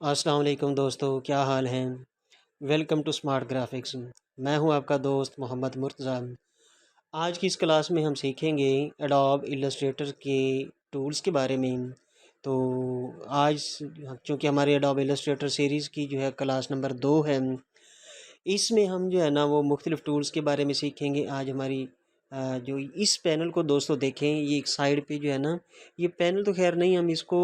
अस्सलाम वालेकुम दोस्तों, क्या हाल हैं। Welcome to smart graphics. मैं हूं आपका दोस्त मोहम्मद मुर्तज़ा। आज की इस क्लास में हम सीखेंगे एडोब इलस्ट्रेटर के टूल्स के बारे में। तो आज चूँकि हमारे एडोब इलस्ट्रेटर सीरीज़ की जो है क्लास नंबर 2 है, इसमें हम जो है ना वो मुख्तलिफ़ टूल्स के बारे में सीखेंगे। आज हमारी जो इस पैनल को दोस्तों देखें, ये एक साइड पे जो है ना, ये पैनल तो खैर नहीं, हम इसको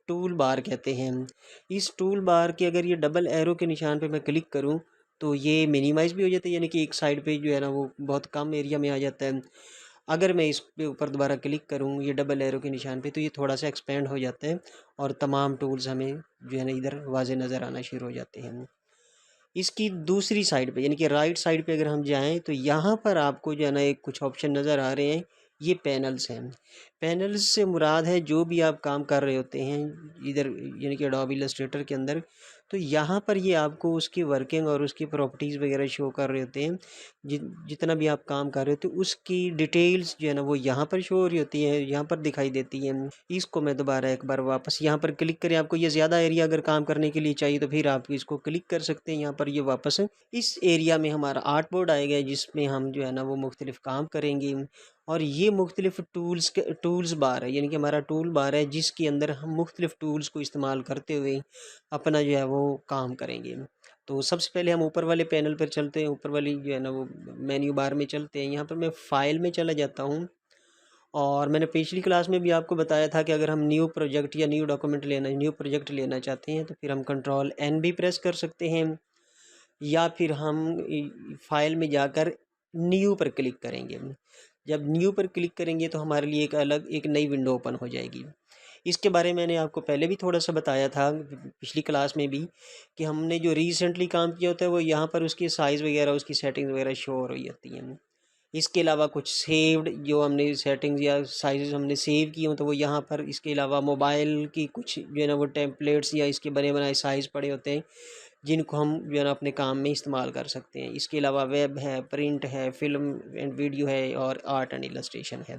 टूल बार कहते हैं। इस टूल बार के अगर ये डबल एरो के निशान पे मैं क्लिक करूं तो ये मिनिमाइज़ भी हो जाता है, यानी कि एक साइड पे जो है ना वो बहुत कम एरिया में आ जाता है। अगर मैं इस पे ऊपर दोबारा क्लिक करूं ये डबल एरो के निशान पे, तो ये थोड़ा सा एक्सपेंड हो जाता है और तमाम टूल्स हमें जो है ना इधर वाज़े नज़र आना शुरू हो जाते हैं। इसकी दूसरी साइड पे यानी कि राइट साइड पे अगर हम जाएं तो यहाँ पर आपको जो है ना एक कुछ ऑप्शन नज़र आ रहे हैं। ये पैनल्स हैं। पैनल्स से मुराद है जो भी आप काम कर रहे होते हैं इधर, यानी कि एडोब इलस्ट्रेटर के अंदर, तो यहाँ पर ये आपको उसकी वर्किंग और उसकी प्रॉपर्टीज़ वगैरह शो कर रहे होते हैं। जितना भी आप काम कर रहे होते हो उसकी डिटेल्स जो है ना वो यहाँ पर शो हो रही होती है, यहाँ पर दिखाई देती है। इसको मैं दोबारा एक बार वापस यहाँ पर क्लिक करें, आपको ये ज़्यादा एरिया अगर काम करने के लिए चाहिए तो फिर आप इसको क्लिक कर सकते हैं। यहाँ पर ये वापस इस एरिया में हमारा आर्ट बोर्ड आएगा जिसमें हम जो है ना वो मुख्तलिफ काम करेंगे। और ये मुख्तलिफ टूल्स बार है, यानी कि हमारा टूल बार है जिसके अंदर हम मुख्तलिफ टूल्स को इस्तेमाल करते हुए अपना जो है वो काम करेंगे। तो सबसे पहले हम ऊपर वाले पैनल पर चलते हैं, ऊपर वाली जो है ना वो मेन्यू बार में चलते हैं। यहाँ पर मैं फ़ाइल में चला जाता हूँ। और मैंने पिछली क्लास में भी आपको बताया था कि अगर हम न्यू प्रोजेक्ट या न्यू डॉक्यूमेंट लेना न्यू प्रोजेक्ट लेना चाहते हैं तो फिर हम कंट्रोल एन भी प्रेस कर सकते हैं, या फिर हम फाइल में जाकर न्यू पर क्लिक करेंगे। जब न्यू पर क्लिक करेंगे तो हमारे लिए एक नई विंडो ओपन हो जाएगी। इसके बारे में मैंने आपको पहले भी थोड़ा सा बताया था पिछली क्लास में भी, कि हमने जो रिसेंटली काम किया होता है वो यहाँ पर उसकी साइज़ वगैरह उसकी सेटिंग वगैरह शो हो रही होती हैं। इसके अलावा कुछ सेव्ड जो हमने सेटिंग्स या साइज़ हमने सेव किए हों तो वो यहाँ पर, इसके अलावा मोबाइल की कुछ जो है ना वो टेम्पलेट्स या इसके बने बनाए साइज़ पड़े होते हैं जिनको हम जो है ना अपने काम में इस्तेमाल कर सकते हैं। इसके अलावा वेब है, प्रिंट है, फिल्म एंड वीडियो है और आर्ट एंड इलस्ट्रेशन है।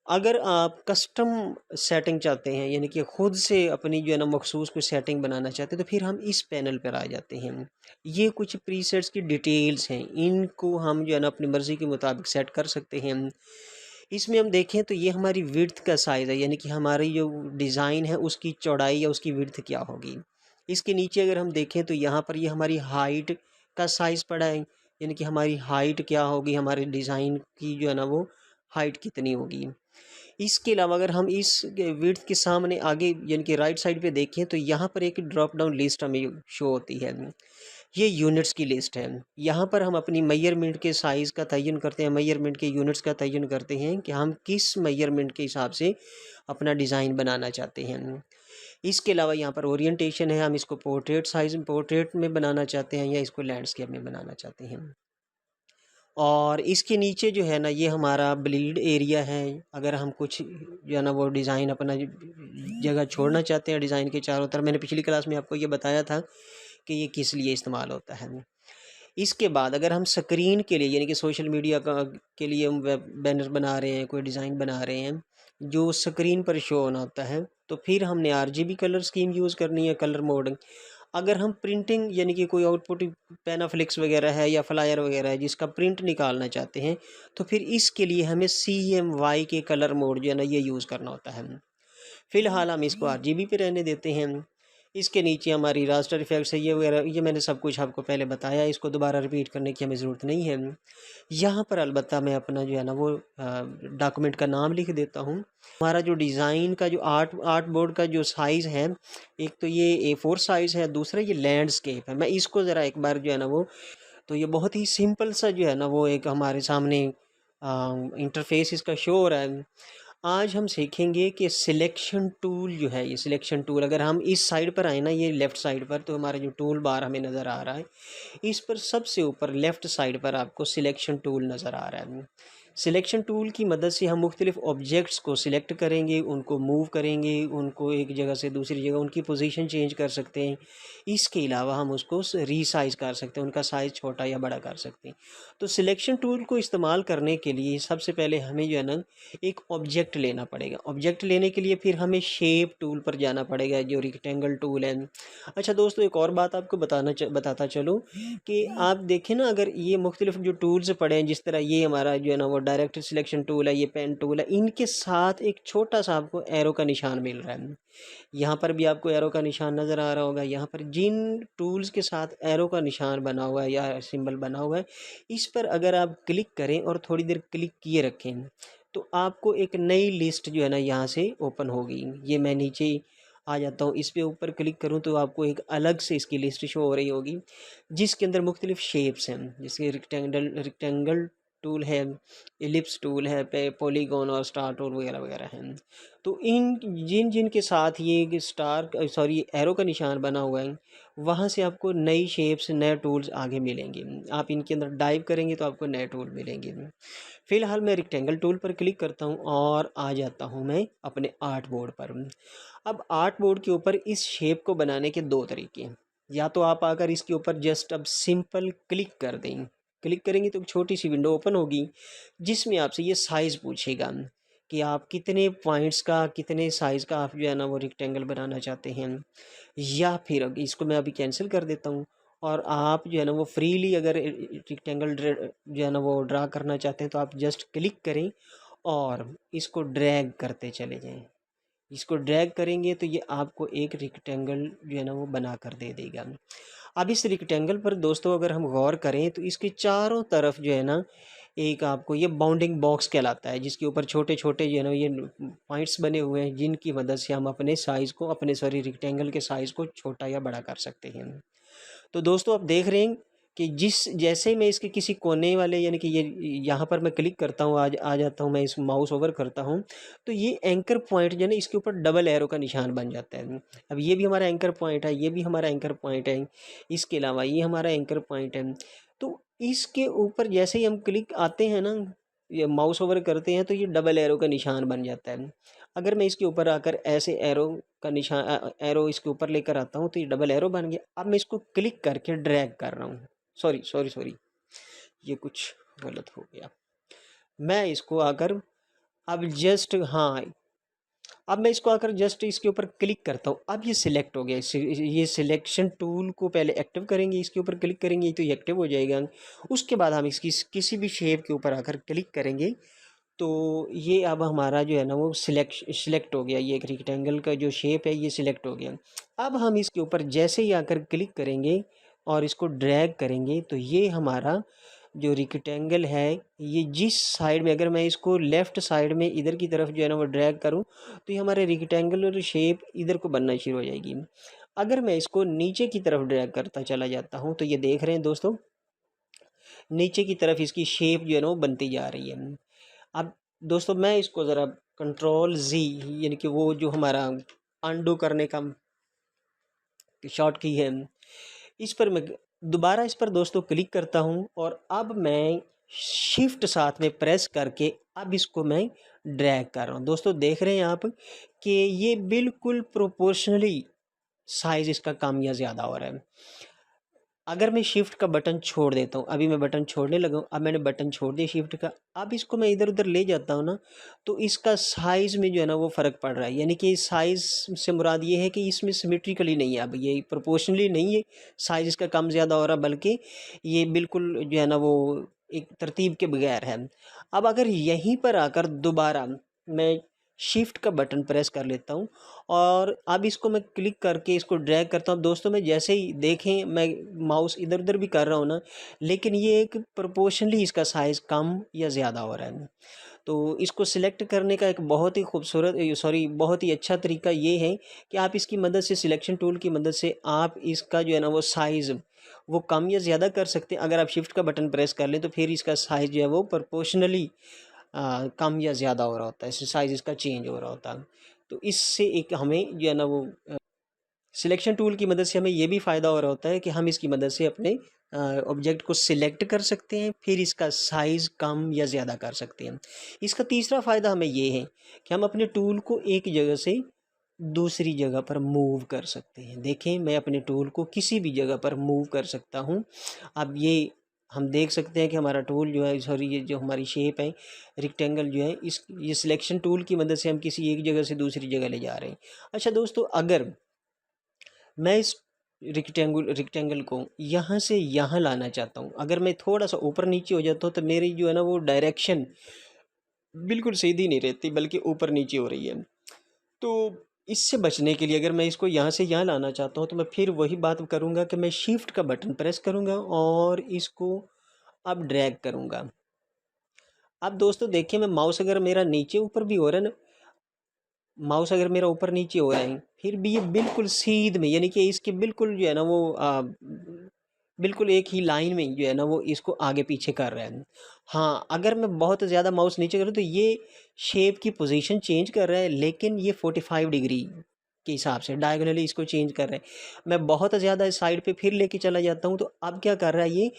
अगर आप कस्टम सेटिंग चाहते हैं, यानी कि ख़ुद से अपनी जो है ना मखसूस कोई सेटिंग बनाना चाहते हैं, तो फिर हम इस पैनल पर आ जाते हैं। ये कुछ प्रीसेट्स की डिटेल्स हैं, इनको हम जो है ना अपनी मर्ज़ी के मुताबिक सेट कर सकते हैं। इसमें हम देखें तो ये हमारी विड्थ का साइज़ है, यानी कि हमारी जो डिज़ाइन है उसकी चौड़ाई या उसकी विड्थ क्या होगी। इसके नीचे अगर हम देखें तो यहाँ पर ये हमारी हाइट का साइज़ पड़ा है, यानी कि हमारी हाइट क्या होगी, हमारे डिज़ाइन की जो है ना वो हाइट कितनी होगी। इसके अलावा अगर हम इस विड्थ के सामने आगे यानी कि राइट साइड पे देखें तो यहाँ पर एक ड्रॉप डाउन लिस्ट हमें शो होती है। ये यूनिट्स की लिस्ट है। यहाँ पर हम अपनी मेजरमेंट के साइज़ का तयन करते हैं, मेजरमेंट के यूनिट्स का तयन करते हैं कि हम किस मेजरमेंट के हिसाब से अपना डिज़ाइन बनाना चाहते हैं। इसके अलावा यहाँ पर ओरिएंटेशन है, हम इसको पोर्ट्रेट में बनाना चाहते हैं या इसको लैंडस्केप में बनाना चाहते हैं। और इसके नीचे जो है ना ये हमारा ब्लीड एरिया है। अगर हम कुछ जो है ना वो डिज़ाइन अपना जगह छोड़ना चाहते हैं डिज़ाइन के चारों तरफ, मैंने पिछली क्लास में आपको ये बताया था कि ये किस लिए इस्तेमाल होता है। इसके बाद अगर हम स्क्रीन के लिए यानी कि सोशल मीडिया के लिए हम वेब बैनर बना रहे हैं, कोई डिज़ाइन बना रहे हैं जो स्क्रीन पर शो होना होता है, तो फिर हमने आरजीबी कलर स्कीम यूज़ करनी है, कलर मोड। अगर हम प्रिंटिंग यानी कि कोई आउटपुट पैनाफ्लिक्स वगैरह है या फ्लायर वगैरह है जिसका प्रिंट निकालना चाहते हैं, तो फिर इसके लिए हमें CMY के कलर मोड जो है ना ये यूज़ करना होता है। फ़िलहाल हम इसको RGB पे रहने देते हैं। इसके नीचे हमारी रास्टर इफेक्ट्स है, ये वगैरह ये मैंने सब कुछ आपको पहले बताया, इसको दोबारा रिपीट करने की हमें ज़रूरत नहीं है। यहाँ पर अलबत्ता मैं अपना जो है ना वो डॉक्यूमेंट का नाम लिख देता हूँ। हमारा जो डिज़ाइन का जो आर्ट बोर्ड का जो साइज़ है, एक तो ये A4 साइज़ है, दूसरा ये लैंडस्केप है। मैं इसको ज़रा एक बार जो है ना वो, तो ये बहुत ही सिंपल सा जो है ना वो एक हमारे सामने इंटरफेस इसका शो हो रहा है। आज हम सीखेंगे कि सिलेक्शन टूल जो है, ये सिलेक्शन टूल अगर हम इस साइड पर आए ना, ये लेफ़्ट साइड पर, तो हमारा जो टूल बार हमें नज़र आ रहा है, इस पर सबसे ऊपर लेफ़्ट साइड पर आपको सिलेक्शन टूल नज़र आ रहा है। सिलेक्शन टूल की मदद से हम मुख्तलिफ़ ऑब्जेक्ट्स को सिलेक्ट करेंगे, उनको मूव करेंगे, उनको एक जगह से दूसरी जगह उनकी पोजीशन चेंज कर सकते हैं। इसके अलावा हम उसको रीसाइज़ कर सकते हैं, उनका साइज़ छोटा या बड़ा कर सकते हैं। तो सिलेक्शन टूल को इस्तेमाल करने के लिए सबसे पहले हमें जो है ना एक ऑब्जेक्ट लेना पड़ेगा। ऑब्जेक्ट लेने के लिए फिर हमें शेप टूल पर जाना पड़ेगा, जो रेक्टेंगल टूल है। अच्छा दोस्तों, एक और बात आपको बताता चलूँ कि आप देखें ना, अगर ये मुख्तलिफ जो टूल्स पड़े हैं, जिस तरह ये हमारा जो है ना वो डायरेक्ट सिलेक्शन टूल है, ये पेन टूल है, इनके साथ एक छोटा सा आपको एरो का निशान मिल रहा है। यहाँ पर भी आपको एरो का निशान नज़र आ रहा होगा। यहाँ पर जिन टूल्स के साथ एरो का निशान बना हुआ है या सिंबल बना हुआ है, इस पर अगर आप क्लिक करें और थोड़ी देर क्लिक किए रखें, तो आपको एक नई लिस्ट जो है ना यहाँ से ओपन होगी। ये मैं नीचे आ जाता हूँ, इस पे ऊपर क्लिक करूँ तो आपको एक अलग से इसकी लिस्ट शो हो रही होगी, जिसके अंदर मुख्तलिफ शेप्स हैं, जैसे रेक्टेंगल टूल है, एलिप्स टूल है, पॉलीगॉन और स्टार टूल वगैरह वगैरह हैं। तो इन जिन जिन के साथ ये स्टार सॉरी एरो का निशान बना हुआ है, वहाँ से आपको नई शेप्स, नए टूल्स आगे मिलेंगे। आप इनके अंदर डाइव करेंगे तो आपको नए टूल मिलेंगे। फ़िलहाल मैं रेक्टेंगल टूल पर क्लिक करता हूँ और आ जाता हूँ मैं अपने आर्ट बोर्ड पर। अब आर्ट बोर्ड के ऊपर इस शेप को बनाने के दो तरीके हैं। या तो आप आकर इसके ऊपर जस्ट अब सिंपल क्लिक कर दें। क्लिक करेंगे तो एक छोटी सी विंडो ओपन होगी, जिसमें आपसे ये साइज़ पूछेगा कि आप कितने पॉइंट्स का, कितने साइज़ का आप जो है ना वो रेक्टेंगल बनाना चाहते हैं। या फिर अब इसको मैं अभी कैंसिल कर देता हूँ, और आप जो है ना वो फ्रीली अगर रेक्टेंगल जो है ना वो ड्रा करना चाहते हैं, तो आप जस्ट क्लिक करें और इसको ड्रैग करते चले जाएं। इसको ड्रैग करेंगे तो ये आपको एक रेक्टेंगल जो है ना वो बना कर दे देगा। अब इस रेक्टेंगल पर दोस्तों अगर हम गौर करें तो इसके चारों तरफ जो है ना एक आपको ये बाउंडिंग बॉक्स कहलाता है, जिसके ऊपर छोटे छोटे जो है ना ये पॉइंट्स बने हुए हैं, जिनकी मदद से हम अपने साइज़ को, अपने सॉरी रेक्टेंगल के साइज़ को छोटा या बड़ा कर सकते हैं। तो दोस्तों आप देख रहे हैं कि जिस जैसे ही मैं इसके किसी कोने वाले, यानी कि ये यहाँ पर मैं क्लिक करता हूँ, आज आ जाता हूँ, मैं इस माउस ओवर करता हूँ, तो ये एंकर पॉइंट जो है ना इसके ऊपर डबल एरो का निशान बन जाता है। अब ये भी हमारा एंकर पॉइंट है, ये भी हमारा एंकर पॉइंट है, इसके अलावा ये हमारा एंकर पॉइंट है। तो इसके ऊपर जैसे ही हम क्लिक आते हैं ना, ये माउस ओवर करते हैं, तो ये डबल एरो का निशान बन जाता है। अगर मैं इसके ऊपर आकर ऐसे एरो का निशान, एरो इसके ऊपर लेकर आता हूँ, तो ये डबल एरो बन गया। अब मैं इसको क्लिक करके ड्रैग कर रहा हूँ, सॉरी सॉरी सॉरी, ये कुछ गलत हो गया। मैं इसको आकर अब जस्ट, हाँ, अब मैं इसको आकर जस्ट इसके ऊपर क्लिक करता हूँ, अब ये सिलेक्ट हो गया। ये सिलेक्शन टूल को पहले एक्टिव करेंगे, इसके ऊपर क्लिक करेंगे तो ये एक्टिव हो जाएगा। उसके बाद हम इसकी किसी भी शेप के ऊपर आकर क्लिक करेंगे तो ये अब हमारा जो है ना वो सिलेक्ट हो गया। ये एक रेक्टेंगल का जो शेप है ये सिलेक्ट हो गया। अब हम इसके ऊपर जैसे ही आकर क्लिक करेंगे और इसको ड्रैग करेंगे तो ये हमारा जो रेक्टेंगल है, ये जिस साइड में, अगर मैं इसको लेफ़्ट साइड में इधर की तरफ जो है ना वो ड्रैग करूं, तो ये हमारे रेक्टेंगुलर शेप इधर को बनना शुरू हो जाएगी। अगर मैं इसको नीचे की तरफ ड्रैग करता चला जाता हूं, तो ये देख रहे हैं दोस्तों, नीचे की तरफ इसकी शेप जो है ना वो बनती जा रही है। अब दोस्तों मैं इसको ज़रा कंट्रोल जी, यानी कि वो जो हमारा अनडू करने का शॉर्ट की है, इस पर मैं दोबारा इस पर दोस्तों क्लिक करता हूं, और अब मैं शिफ्ट साथ में प्रेस करके अब इसको मैं ड्रैग कर रहा हूं। दोस्तों देख रहे हैं आप कि ये बिल्कुल प्रोपोर्शनली साइज़ इसका कम या ज़्यादा हो रहा है। अगर मैं शिफ्ट का बटन छोड़ देता हूँ, अभी मैं बटन छोड़ने लगा हूँ, अब मैंने बटन छोड़ दिया शिफ्ट का, अब इसको मैं इधर उधर ले जाता हूँ ना, तो इसका साइज़ में जो है ना वो फ़र्क पड़ रहा है। यानी कि साइज़ से मुराद ये है कि इसमें सिमेट्रिकली नहीं है, अब ये प्रोपोर्शनली नहीं है, साइज़ इसका कम ज़्यादा हो रहा, बल्कि ये बिल्कुल जो है ना वो एक तरतीब के बगैर है। अब अगर यहीं पर आकर दोबारा मैं शिफ्ट का बटन प्रेस कर लेता हूँ, और अब इसको मैं क्लिक करके इसको ड्रैग करता हूँ, दोस्तों मैं जैसे ही देखें मैं माउस इधर उधर भी कर रहा हूँ ना, लेकिन ये एक प्रोपोर्शनली इसका साइज़ कम या ज़्यादा हो रहा है। तो इसको सिलेक्ट करने का एक बहुत ही खूबसूरत, सॉरी बहुत ही अच्छा तरीका ये है कि आप इसकी मदद से, सिलेक्शन टूल की मदद से आप इसका जो है ना वो साइज़ वो कम या ज़्यादा कर सकते हैं। अगर आप शिफ्ट का बटन प्रेस कर लें तो फिर इसका साइज़ जो है वो प्रोपोर्शनली कम या ज़्यादा हो रहा होता है, साइज़ इसका चेंज हो रहा होता है। तो इससे एक हमें जो है ना वो सिलेक्शन टूल की मदद से हमें ये भी फ़ायदा हो रहा होता है कि हम इसकी मदद से अपने ऑब्जेक्ट को सिलेक्ट कर सकते हैं, फिर इसका साइज़ कम या ज़्यादा कर सकते हैं। इसका तीसरा फ़ायदा हमें ये है कि हम अपने टूल को एक जगह से दूसरी जगह पर मूव कर सकते हैं। देखें, मैं अपने टूल को किसी भी जगह पर मूव कर सकता हूँ। अब ये हम देख सकते हैं कि हमारा टूल जो है, सॉरी, ये जो हमारी शेप है रेक्टेंगल जो है, इस ये सिलेक्शन टूल की मदद से हम किसी एक जगह से दूसरी जगह ले जा रहे हैं। अच्छा दोस्तों, अगर मैं इस रेक्टेंगल को यहाँ से यहाँ लाना चाहता हूँ, अगर मैं थोड़ा सा ऊपर नीचे हो जाता हूँ तो मेरी जो है ना वो डायरेक्शन बिल्कुल सीधी नहीं रहती, बल्कि ऊपर नीचे हो रही है। तो इससे बचने के लिए अगर मैं इसको यहाँ से यहाँ लाना चाहता हूँ तो मैं फिर वही बात करूँगा कि मैं शिफ्ट का बटन प्रेस करूँगा और इसको अब ड्रैग करूँगा। अब दोस्तों देखिए, मैं माउस अगर मेरा नीचे ऊपर भी हो रहा है ना, माउस अगर मेरा ऊपर नीचे हो रहा है, फिर भी ये बिल्कुल सीध में, यानी कि इसके बिल्कुल जो है ना वो बिल्कुल एक ही लाइन में जो है ना वो इसको आगे पीछे कर रहा है। हाँ, अगर मैं बहुत ज़्यादा माउस नीचे करूँ तो ये शेप की पोजीशन चेंज कर रहा है, लेकिन ये 45 डिग्री के हिसाब से डायगोनली इसको चेंज कर रहा है। मैं बहुत ज़्यादा इस साइड पे फिर लेके चला जाता हूँ तो अब क्या कर रहा है ये,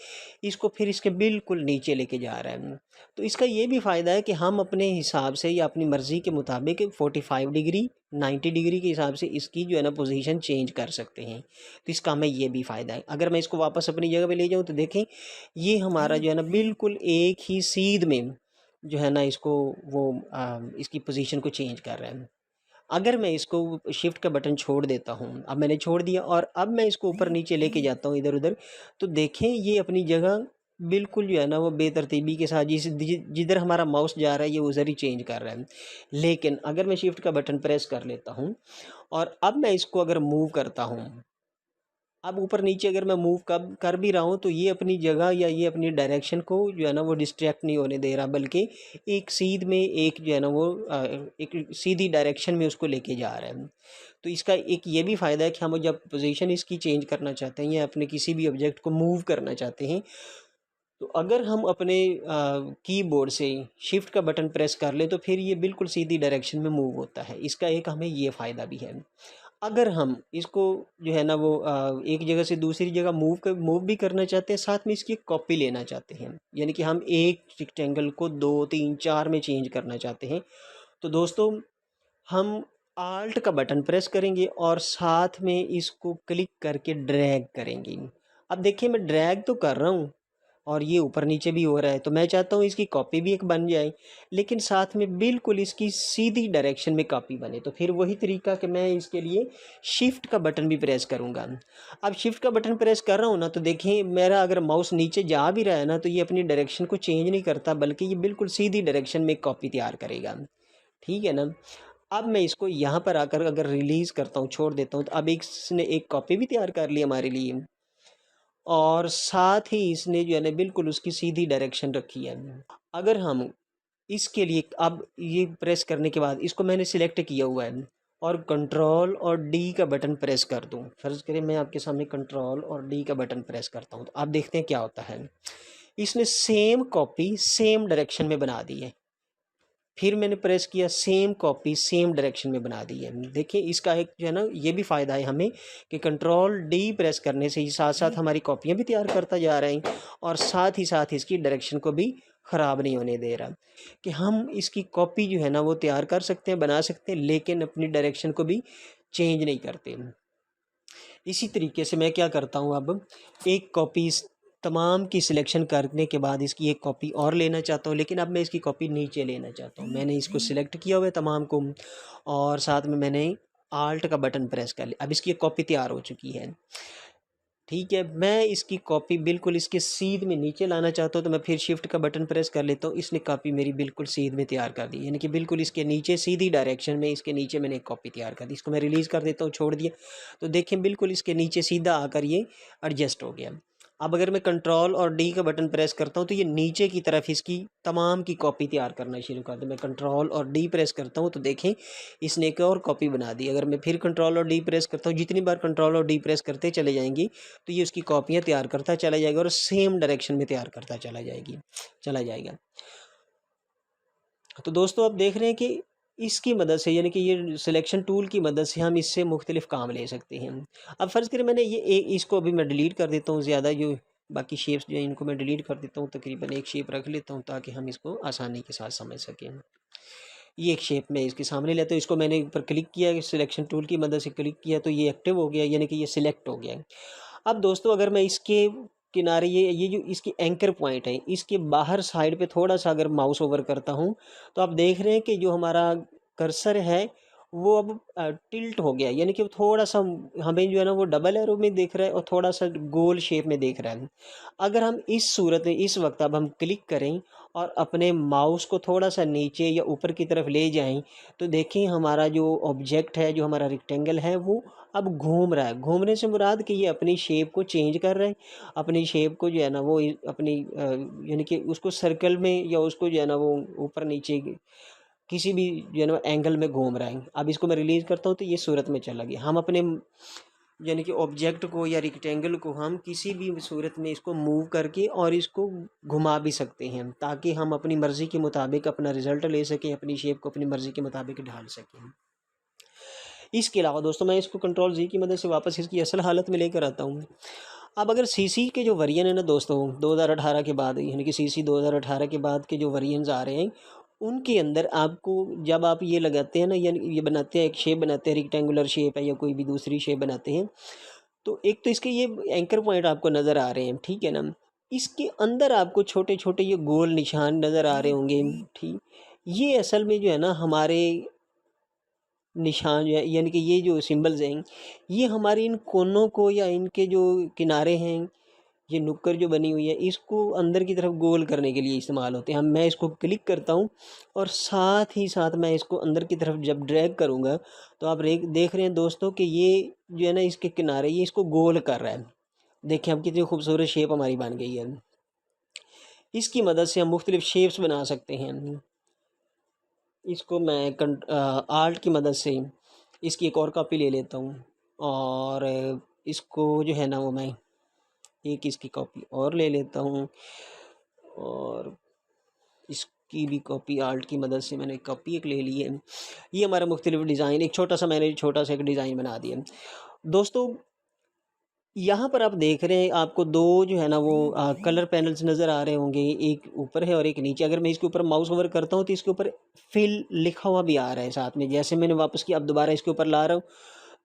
इसको फिर इसके बिल्कुल नीचे लेके जा रहा है। तो इसका ये भी फ़ायदा है कि हम अपने हिसाब से या अपनी मर्ज़ी के मुताबिक 45 डिग्री 90 डिग्री के हिसाब से इसकी जो है ना पोजीशन चेंज कर सकते हैं। तो इसका हमें ये भी फ़ायदा है। अगर मैं इसको वापस अपनी जगह पे ले जाऊँ तो देखें, ये हमारा जो है ना बिल्कुल एक ही सीध में जो है ना इसको वो इसकी पोजीशन को चेंज कर रहा है। अगर मैं इसको शिफ्ट का बटन छोड़ देता हूँ, अब मैंने छोड़ दिया और अब मैं इसको ऊपर नीचे लेके जाता हूँ इधर उधर, तो देखें ये अपनी जगह बिल्कुल जो है ना वो बेतरतीबी के साथ जिधर हमारा माउस जा रहा है ये उधर ही चेंज कर रहा है। लेकिन अगर मैं शिफ्ट का बटन प्रेस कर लेता हूँ और अब मैं इसको अगर मूव करता हूँ, अब ऊपर नीचे अगर मैं मूव कर भी रहा हूँ तो ये अपनी जगह या ये अपनी डायरेक्शन को जो है ना वो डिस्ट्रैक्ट नहीं होने दे रहा, बल्कि एक सीध में एक जो है ना वो एक सीधी डायरेक्शन में उसको लेके जा रहा है। तो इसका एक ये भी फ़ायदा है कि हम जब पोजीशन इसकी चेंज करना चाहते हैं या अपने किसी भी ऑब्जेक्ट को मूव करना चाहते हैं, तो अगर हम अपने कीबोर्ड से शिफ्ट का बटन प्रेस कर लें तो फिर ये बिल्कुल सीधी डायरेक्शन में मूव होता है। इसका एक हमें ये फ़ायदा भी है। अगर हम इसको जो है ना वो एक जगह से दूसरी जगह मूव भी करना चाहते हैं, साथ में इसकी एक कॉपी लेना चाहते हैं, यानी कि हम एक रेक्टेंगल को 2 3 4 में चेंज करना चाहते हैं, तो दोस्तों हम आल्ट का बटन प्रेस करेंगे और साथ में इसको क्लिक करके ड्रैग करेंगे। अब देखिए, मैं ड्रैग तो कर रहा हूँ और ये ऊपर नीचे भी हो रहा है, तो मैं चाहता हूँ इसकी कॉपी भी एक बन जाए, लेकिन साथ में बिल्कुल इसकी सीधी डायरेक्शन में कॉपी बने। तो फिर वही तरीका कि मैं इसके लिए शिफ्ट का बटन भी प्रेस करूँगा। अब शिफ्ट का बटन प्रेस कर रहा हूँ ना, तो देखें मेरा अगर माउस नीचे जा भी रहा है ना तो ये अपनी डायरेक्शन को चेंज नहीं करता, बल्कि ये बिल्कुल सीधी डायरेक्शन में एक कॉपी तैयार करेगा। ठीक है ना। अब मैं इसको यहाँ पर आकर अगर रिलीज़ करता हूँ, छोड़ देता हूँ, तो अब इसने एक कॉपी भी तैयार कर ली हमारे लिए और साथ ही इसने जो है ना बिल्कुल उसकी सीधी डायरेक्शन रखी है। अगर हम इसके लिए अब ये प्रेस करने के बाद इसको मैंने सिलेक्ट किया हुआ है और कंट्रोल और डी का बटन प्रेस कर दूं, फर्ज करें मैं आपके सामने कंट्रोल और डी का बटन प्रेस करता हूं, तो आप देखते हैं क्या होता है। इसने सेम कॉपी सेम डायरेक्शन में बना दी है। फिर मैंने प्रेस किया, सेम कॉपी सेम डायरेक्शन में बना दी है। देखिए, इसका एक जो है ना ये भी फ़ायदा है हमें कि कंट्रोल डी प्रेस करने से ही साथ साथ हमारी कॉपियाँ भी तैयार करता जा रहे हैं और साथ ही इसकी डायरेक्शन को भी ख़राब नहीं होने दे रहा, कि हम इसकी कॉपी जो है ना वो तैयार कर सकते हैं, बना सकते हैं, लेकिन अपनी डायरेक्शन को भी चेंज नहीं करते। इसी तरीके से मैं क्या करता हूँ, अब एक कॉपी तमाम की सिलेक्शन करने के बाद इसकी एक कॉपी और लेना चाहता हूँ, लेकिन अब मैं इसकी कॉपी नीचे लेना चाहता हूँ। मैंने इसको सिलेक्ट किया हुआ है तमाम को और साथ में मैंने आल्ट का बटन प्रेस कर लिया। अब इसकी एक कॉपी तैयार हो चुकी है। ठीक है, मैं इसकी कॉपी बिल्कुल इसके सीध में नीचे लाना चाहता हूँ, तो मैं फिर शिफ्ट का बटन प्रेस कर लेता हूँ। इसने कॉपी मेरी बिल्कुल सीध में तैयार कर दी, यानी कि बिल्कुल इसके नीचे सीधी डायरेक्शन में इसके नीचे मैंने एक कॉपी तैयार कर दी। इसको मैं रिलीज़ कर देता हूँ, छोड़ दिया, तो देखें बिल्कुल इसके नीचे सीधा आकर ये एडजस्ट हो गया। अब अगर मैं कंट्रोल और डी का बटन प्रेस करता हूँ तो ये नीचे की तरफ इसकी तमाम की कॉपी तैयार करना शुरू कर दे। मैं कंट्रोल और डी प्रेस करता हूँ तो देखें इसने एक और कॉपी बना दी। अगर मैं फिर कंट्रोल और डी प्रेस करता हूँ, जितनी बार कंट्रोल और डी प्रेस करते चले जाएंगे तो ये उसकी कॉपियाँ तैयार करता चला जाएगा और सेम डायरेक्शन में तैयार करता चला जाएगा। तो दोस्तों आप देख रहे हैं कि इसकी मदद से यानी कि ये सिलेक्शन टूल की मदद से हम इससे मुख्तलिफ़ काम ले सकते हैं। अब फ़र्ज़ करें मैंने इसको अभी मैं डिलीट कर देता हूँ, ज़्यादा जो बाकी शेप्स जो हैं इनको मैं डिलीट कर देता हूँ, तकरीबन एक शेप रख लेता हूँ ताकि हम इसको आसानी के साथ समझ सकें। ये एक शेप मैं इसके सामने लेता हूँ, इसको मैंने ऊपर क्लिक किया, सिलेक्शन टूल की मदद से क्लिक किया तो ये एक्टिव हो गया, यानी कि ये सिलेक्ट हो गया। अब दोस्तों अगर मैं इसके किनारे ये जो इसकी एंकर पॉइंट है, इसके बाहर साइड पे थोड़ा-सा अगर माउस ओवर करता हूँ, तो आप देख रहे हैं कि जो हमारा कर्सर है, वो अब टिल्ट हो गया, यानी कि थोड़ा-सा हमें जो है ना वो डबल एरो में दिख रहा है और थोड़ा-सा गोल शेप में दिख रहा है। अगर हम इस सूरत में इस वक़्त अब हम क्लिक करें और अपने माउस को थोड़ा-सा नीचे या ऊपर की तरफ ले जाएँ, तो देखें हमारा जो ऑब्जेक्ट है, जो हमारा रेक्टेंगल है, वो अब घूम रहा है। घूमने से मुराद कि ये अपनी शेप को चेंज कर रहा है, अपनी शेप को जो है ना वो अपनी यानी कि उसको सर्कल में या उसको जो है ना वो ऊपर-नीचे किसी भी जो है ना एंगल में घूम रहा है। अब इसको मैं रिलीज़ करता हूँ तो ये सूरत में चला गया। हम अपने यानी कि ऑब्जेक्ट को या रेक्टेंगल को हम किसी भी सूरत में इसको मूव करके और इसको घुमा भी सकते हैं, ताकि हम अपनी मर्ज़ी के मुताबिक अपना रिज़ल्ट ले सकें, अपनी शेप को अपनी मर्ज़ी के मुताबिक ढाल सकें। इसके अलावा दोस्तों मैं इसको कंट्रोल जी की मदद से वापस इसकी असल हालत में लेकर आता हूँ। अब अगर सीसी के जो वर्जन है ना दोस्तों 2018 के बाद, यानी कि सीसी 2018 के बाद के जो वर्जन्स आ रहे हैं, उनके अंदर आपको जब आप ये लगाते हैं ना, यानी ये बनाते हैं, एक शेप बनाते हैं, रेक्टेंगुलर शेप है या कोई भी दूसरी शेप बनाते हैं, तो एक तो इसके ये एंकर पॉइंट आपको नज़र आ रहे हैं, ठीक है ना? इसके अंदर आपको छोटे-छोटे ये गोल निशान नज़र आ रहे होंगे, ठीक? ये असल में जो है ना हमारे निशान जो है, यानी कि ये जो सिंबल्स हैं, ये हमारे इन कोनों को या इनके जो किनारे हैं, ये नुक्कड़ जो बनी हुई है, इसको अंदर की तरफ गोल करने के लिए इस्तेमाल होते हैं। हम मैं इसको क्लिक करता हूँ और साथ ही साथ मैं इसको अंदर की तरफ जब ड्रैग करूँगा, तो आप देख रहे हैं दोस्तों कि ये जो है ना इसके किनारे ये इसको गोल कर रहा है। देखिए अब कितनी खूबसूरत शेप हमारी बन गई है। इसकी मदद से हम मुख्तलिफ शेप्स बना सकते हैं। इसको मैं आल्ट की मदद से इसकी एक और कॉपी ले लेता हूँ और इसको जो है ना वो मैं एक इसकी कॉपी और ले लेता हूँ और इसकी भी कॉपी आल्ट की मदद से मैंने कॉपी एक ले ली है। ये हमारा मुख्तलिफ डिज़ाइन एक छोटा सा एक डिज़ाइन बना दिया। दोस्तों यहाँ पर आप देख रहे हैं आपको दो जो है ना वो कलर पैनल्स नज़र आ रहे होंगे, एक ऊपर है और एक नीचे। अगर मैं इसके ऊपर माउस ओवर करता हूँ तो इसके ऊपर फिल लिखा हुआ भी आ रहा है साथ में। जैसे मैंने वापस किया अब दोबारा इसके ऊपर ला रहा हूँ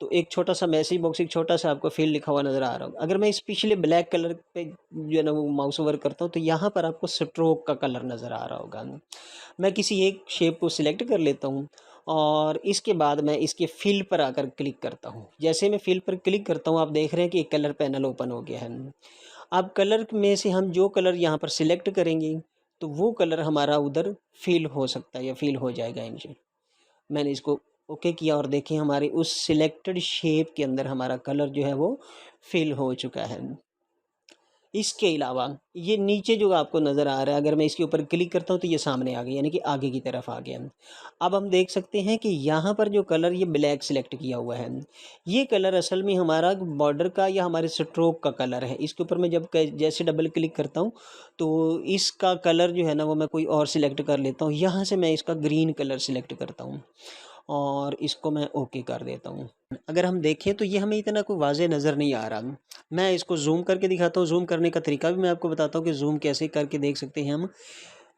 तो एक छोटा सा मैसेज बॉक्स, एक छोटा सा आपको फिल लिखा हुआ नज़र आ रहा होगा। अगर मैं इस पिछले ब्लैक कलर पे जो है ना वो माउस ओवर करता हूँ तो यहाँ पर आपको स्ट्रोक का कलर नज़र आ रहा होगा। मैं किसी एक शेप को सिलेक्ट कर लेता हूँ और इसके बाद मैं इसके फिल पर आकर क्लिक करता हूँ। जैसे मैं फिल पर क्लिक करता हूँ आप देख रहे हैं कि एक कलर पैनल ओपन हो गया है। अब कलर में से हम जो कलर यहाँ पर सिलेक्ट करेंगे तो वो कलर हमारा उधर फिल हो सकता है या फिल हो जाएगा इनसे। मैंने इसको ओके किया और देखें हमारे उस सिलेक्टेड शेप के अंदर हमारा कलर जो है वो फिल हो चुका है। इसके अलावा ये नीचे जो आपको नज़र आ रहा है, अगर मैं इसके ऊपर क्लिक करता हूँ तो ये सामने आ गया, यानी कि आगे की तरफ आ गया। अब हम देख सकते हैं कि यहाँ पर जो कलर ये ब्लैक सिलेक्ट किया हुआ है, ये कलर असल में हमारा बॉर्डर का या हमारे स्ट्रोक का कलर है। इसके ऊपर मैं जब जैसे डबल क्लिक करता हूँ तो इसका कलर जो है ना वो मैं कोई और सिलेक्ट कर लेता हूँ। यहाँ से मैं इसका ग्रीन कलर सिलेक्ट करता हूँ और इसको मैं ओके कर देता हूँ। अगर हम देखें तो ये हमें इतना कोई वाज़ेह नज़र नहीं आ रहा। मैं इसको ज़ूम करके दिखाता हूँ, ज़ूम करने का तरीका भी मैं आपको बताता हूँ कि ज़ूम कैसे करके देख सकते हैं हम।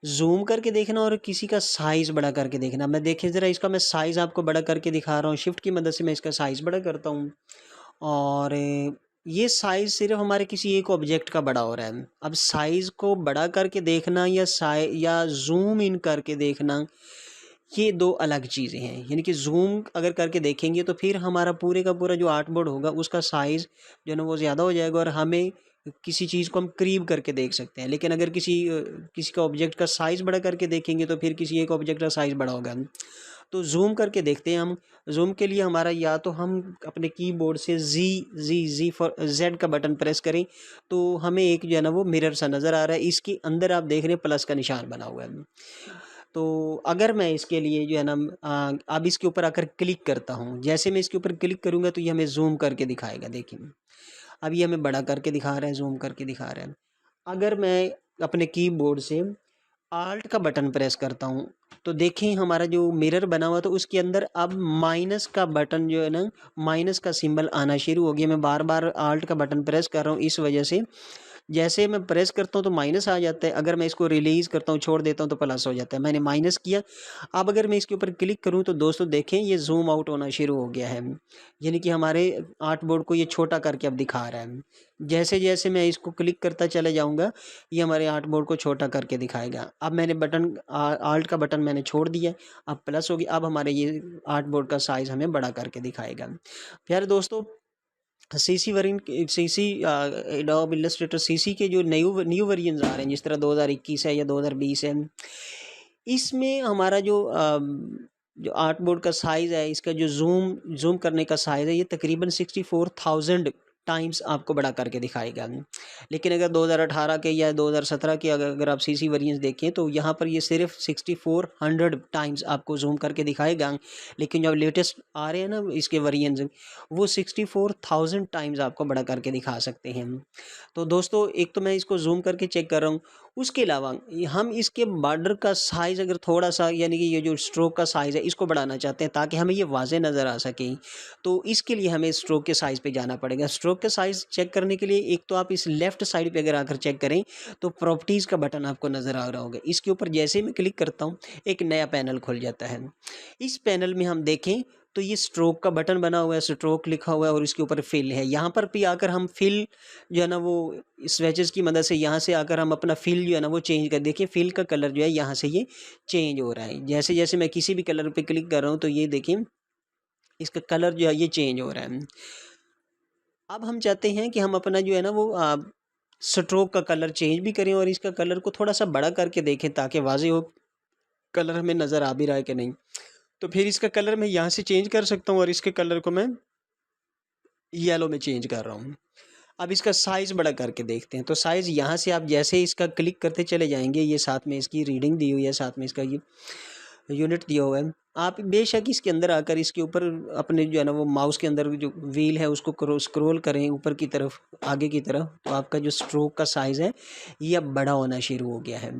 ज़ूम करके देखना और किसी का साइज़ बड़ा करके देखना। मैं देखिए ज़रा इसका मैं साइज़ आपको बड़ा करके दिखा रहा हूँ, शिफ्ट की मदद से मैं इसका साइज़ बड़ा करता हूँ और ये साइज़ सिर्फ़ हमारे किसी एक ऑब्जेक्ट का बड़ा हो रहा है। अब साइज़ को बड़ा करके देखना या ज़ूम इन करके देखना, ये दो अलग चीज़ें हैं। यानी कि ज़ूम अगर करके देखेंगे तो फिर हमारा पूरे का पूरा जो आर्टबोर्ड होगा उसका साइज़ जो है ना वो ज़्यादा हो जाएगा और हमें किसी चीज़ को हम करीब करके देख सकते हैं। लेकिन अगर किसी का ऑब्जेक्ट का साइज़ बड़ा करके देखेंगे तो फिर किसी एक ऑब्जेक्ट का साइज़ बड़ा होगा। तो ज़ूम करके देखते हैं हम। ज़ूम के लिए हमारा या तो हम अपने कीबोर्ड से ज़ी फॉर ज़ेड का बटन प्रेस करें तो हमें एक जो है ना वो मिरर सा नज़र आ रहा है। इसके अंदर आप देख रहे हैं प्लस का निशान बना हुआ है। तो अगर मैं इसके लिए जो है ना अब इसके ऊपर आकर क्लिक करता हूँ, जैसे मैं इसके ऊपर क्लिक करूँगा तो ये हमें ज़ूम करके दिखाएगा। देखिए अब ये हमें बड़ा करके दिखा रहा है, ज़ूम करके दिखा रहा है। अगर मैं अपने कीबोर्ड से आल्ट का बटन प्रेस करता हूँ तो देखें हमारा जो मिरर बना हुआ तो उसके अंदर अब माइनस का बटन जो है ना, माइनस का सिंबल आना शुरू हो गया। मैं बार बार आल्ट का बटन प्रेस कर रहा हूँ, इस वजह से जैसे मैं प्रेस करता हूँ तो माइनस आ जाता है, अगर मैं इसको रिलीज़ करता हूँ, छोड़ देता हूँ तो प्लस हो जाता है। मैंने माइनस किया। अब अगर मैं इसके ऊपर क्लिक करूँ तो दोस्तों देखें ये ज़ूम आउट होना शुरू हो गया है, यानी कि हमारे आर्ट बोर्ड को ये छोटा करके अब दिखा रहा है। जैसे जैसे मैं इसको क्लिक करता चला जाऊँगा ये हमारे आर्ट बोर्ड को छोटा करके दिखाएगा। अब मैंने बटन आल्ट का बटन मैंने छोड़ दिया, अब प्लस हो गया। अब हमारे ये आर्ट बोर्ड का साइज़ हमें बड़ा करके दिखाएगा। प्यारे दोस्तों, CC variant CC adobe Illustrator CC के जो न्यू वेरिएंट्स आ रहे हैं, जिस तरह 2021 है या 2020 है, इसमें हमारा जो आर्टबोर्ड का साइज़ है, इसका जो ज़ूम करने का साइज़ है, ये तकरीबन 64,000 टाइम्स आपको बड़ा करके दिखाएगा। लेकिन अगर 2018 के या 2017 के अगर आप सीसी वेरिएंट्स देखें तो यहाँ पर ये सिर्फ 6400 टाइम्स आपको ज़ूम करके दिखाएगा। लेकिन जो लेटेस्ट आ रहे हैं ना इसके वेरिएंट्स, वो 64,000 टाइम्स आपको बड़ा करके दिखा सकते हैं। तो दोस्तों एक तो मैं इसको ज़ूम करके चेक कर रहा हूँ, उसके अलावा हम इसके बॉर्डर का साइज़ अगर थोड़ा सा, यानी कि ये जो स्ट्रोक का साइज़ है इसको बढ़ाना चाहते हैं ताकि हमें ये वाज़े नज़र आ सके, तो इसके लिए हमें स्ट्रोक के साइज़ पे जाना पड़ेगा। स्ट्रोक के साइज़ चेक करने के लिए एक तो आप इस लेफ़्ट साइड पे अगर आकर चेक करें तो प्रॉपर्टीज़ का बटन आपको नज़र आ रहा होगा। इसके ऊपर जैसे ही मैं क्लिक करता हूँ एक नया पैनल खुल जाता है। इस पैनल में हम देखें तो ये स्ट्रोक का बटन बना हुआ है, स्ट्रोक लिखा हुआ है और इसके ऊपर फिल है। यहाँ पर भी आकर हम फिल जो है ना वो स्वेचेस की मदद से यहाँ से आकर हम अपना फिल जो है ना वो चेंज कर, देखिए फिल का कलर जो है यहाँ से ये चेंज हो रहा है। जैसे जैसे मैं किसी भी कलर पे क्लिक कर रहा हूँ तो ये देखिए इसका कलर जो है ये चेंज हो रहा है। अब हम चाहते हैं कि हम अपना जो है ना वो स्ट्रोक का कलर चेंज भी करें और इसका कलर को थोड़ा सा बड़ा करके देखें ताकि वाज़े हो कलर हमें नज़र आ भी रहा है कि नहीं। तो फिर इसका कलर मैं यहाँ से चेंज कर सकता हूँ और इसके कलर को मैं येलो में चेंज कर रहा हूँ। अब इसका साइज़ बड़ा करके देखते हैं। तो साइज़ यहाँ से आप जैसे इसका क्लिक करते चले जाएंगे, ये साथ में इसकी रीडिंग दी हुई है, साथ में इसका ये यूनिट दिया हुआ है। आप बेशक इसके अंदर आकर इसके ऊपर अपने जो है ना वो माउस के अंदर जो व्हील है उसको स्क्रॉल करें ऊपर की तरफ, आगे की तरफ, तो आपका जो स्ट्रोक का साइज़ है ये अब बड़ा होना शुरू हो गया है।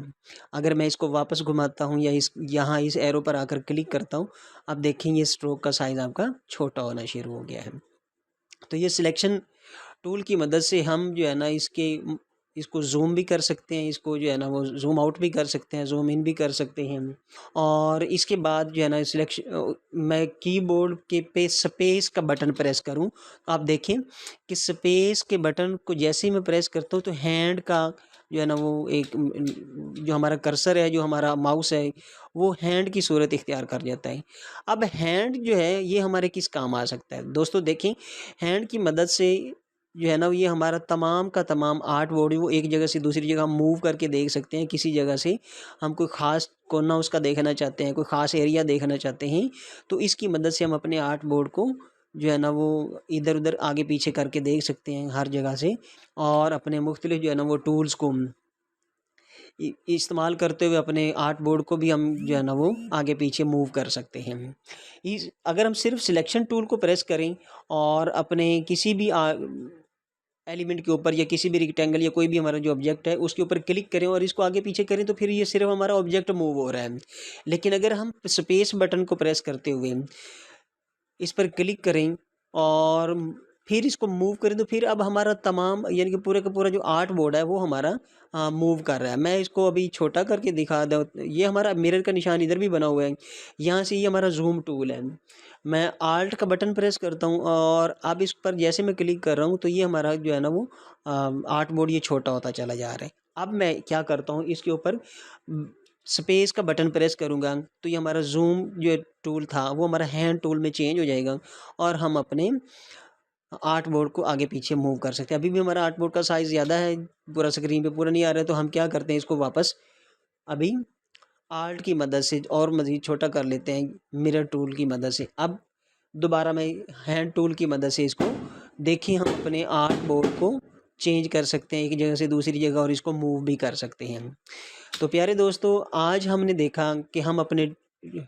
अगर मैं इसको वापस घुमाता हूँ या यहाँ इस एरो पर आकर क्लिक करता हूँ, अब देखेंगे स्ट्रोक का साइज़ आपका छोटा होना शुरू हो गया है। तो ये सिलेक्शन टूल की मदद से हम जो है ना इसको ज़ूम भी कर सकते हैं, इसको जो है ना वो ज़ूम आउट भी कर सकते हैं, ज़ूम इन भी कर सकते हैं। और इसके बाद जो है ना मैं कीबोर्ड के पे स्पेस का बटन प्रेस करूं, आप देखें कि स्पेस के बटन को जैसे ही मैं प्रेस करता हूं तो हैंड का जो है ना वो एक जो हमारा कर्सर है, जो हमारा माउस है, वो हैंड की सूरत इख्तियार कर जाता है। अब हैंड जो है ये हमारे किस काम आ सकता है दोस्तों, देखें हैंड की मदद से जो है ना ये हमारा तमाम का तमाम आर्ट बोर्ड वो एक जगह से दूसरी जगह मूव करके देख सकते हैं। किसी जगह से हम कोई ख़ास कोना उसका देखना चाहते हैं, कोई ख़ास एरिया देखना चाहते हैं, तो इसकी मदद से हम अपने आर्ट बोर्ड को जो है ना वो इधर उधर आगे पीछे करके देख सकते हैं हर जगह से, और अपने मुख्तलिफ जो है ना वो टूल्स को इस्तेमाल करते हुए अपने आर्ट बोर्ड को भी हम जो है ना वो आगे पीछे मूव कर सकते हैं। इस अगर हम सिर्फ सिलेक्शन टूल को प्रेस करें और अपने किसी भी एलिमेंट के ऊपर या किसी भी रेक्टेंगल या कोई भी हमारा जो ऑब्जेक्ट है उसके ऊपर क्लिक करें और इसको आगे पीछे करें तो फिर ये सिर्फ हमारा ऑब्जेक्ट मूव हो रहा है। लेकिन अगर हम स्पेस बटन को प्रेस करते हुए इस पर क्लिक करें और फिर इसको मूव करें तो फिर अब हमारा तमाम यानी कि पूरे का पूरा जो आर्ट बोर्ड है वो हमारा मूव कर रहा है। मैं इसको अभी छोटा करके दिखा दूँ, ये हमारा मिरर का निशान इधर भी बना हुआ है, यहाँ से ये हमारा जूम टूल है। मैं आल्ट का बटन प्रेस करता हूँ और अब इस पर जैसे मैं क्लिक कर रहा हूँ तो ये हमारा जो है ना वो आर्ट बोर्ड ये छोटा होता चला जा रहा है। अब मैं क्या करता हूँ, इसके ऊपर स्पेस का बटन प्रेस करूँगा तो ये हमारा जूम जो टूल था वो हमारा हैंड टूल में चेंज हो जाएगा और हम अपने आर्ट बोर्ड को आगे पीछे मूव कर सकते हैं। अभी भी हमारा आर्ट बोर्ड का साइज़ ज़्यादा है, पूरा स्क्रीन पे पूरा नहीं आ रहा है, तो हम क्या करते हैं इसको वापस अभी आल्ट की मदद से और मज़ीद छोटा कर लेते हैं मिरर टूल की मदद से। अब दोबारा मैं हैंड टूल की मदद से इसको देखिए हम अपने आर्ट बोर्ड को चेंज कर सकते हैं एक जगह से दूसरी जगह और इसको मूव भी कर सकते हैं। तो प्यारे दोस्तों, आज हमने देखा कि हम अपने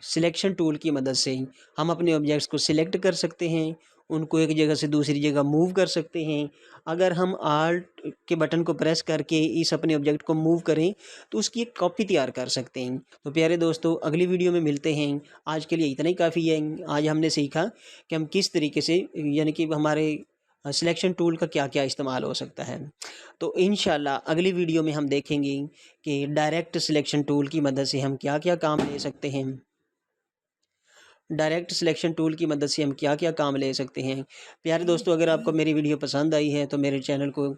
सिलेक्शन टूल की मदद से हम अपने ऑब्जेक्ट्स को सिलेक्ट कर सकते हैं, उनको एक जगह से दूसरी जगह मूव कर सकते हैं। अगर हम आल्ट के बटन को प्रेस करके इस अपने ऑब्जेक्ट को मूव करें तो उसकी एक कॉपी तैयार कर सकते हैं। तो प्यारे दोस्तों, अगली वीडियो में मिलते हैं। आज के लिए इतना ही काफ़ी है। आज हमने सीखा कि हम किस तरीके से, यानी कि हमारे सिलेक्शन टूल का क्या क्या इस्तेमाल हो सकता है। तो इंशाल्लाह अगली वीडियो में हम देखेंगे कि डायरेक्ट सिलेक्शन टूल की मदद से हम क्या क्या काम ले सकते हैं। डायरेक्ट सिलेक्शन टूल की मदद से हम क्या क्या काम ले सकते हैं। प्यारे दोस्तों, अगर आपको मेरी वीडियो पसंद आई है तो मेरे चैनल को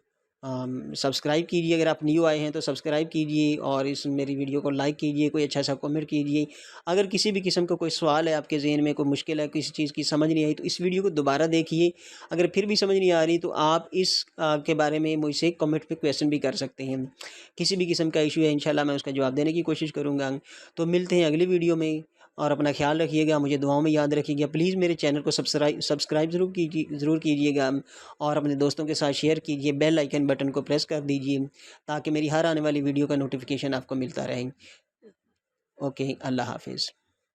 सब्सक्राइब कीजिए। अगर आप न्यू आए हैं तो सब्सक्राइब कीजिए और इस मेरी वीडियो को लाइक कीजिए, कोई अच्छा सा कमेंट कीजिए। अगर किसी भी किस्म का कोई सवाल है आपके ज़हन में, कोई मुश्किल है, किसी चीज़ की समझ नहीं आई, तो इस वीडियो को दोबारा देखिए। अगर फिर भी समझ नहीं आ रही तो आप इस के बारे में मुझसे कमेंट पे क्वेश्चन भी कर सकते हैं। किसी भी किस्म का इशू है, इंशाल्लाह मैं उसका जवाब देने की कोशिश करूँगा। तो मिलते हैं अगली वीडियो में और अपना ख्याल रखिएगा, मुझे दुआओं में याद रखिएगा। प्लीज़ मेरे चैनल को सब्सक्राइब ज़रूर कीजिएगा और अपने दोस्तों के साथ शेयर कीजिए। बेल आइकन बटन को प्रेस कर दीजिए ताकि मेरी हर आने वाली वीडियो का नोटिफिकेशन आपको मिलता रहे। ओके, अल्लाह हाफ़िज़।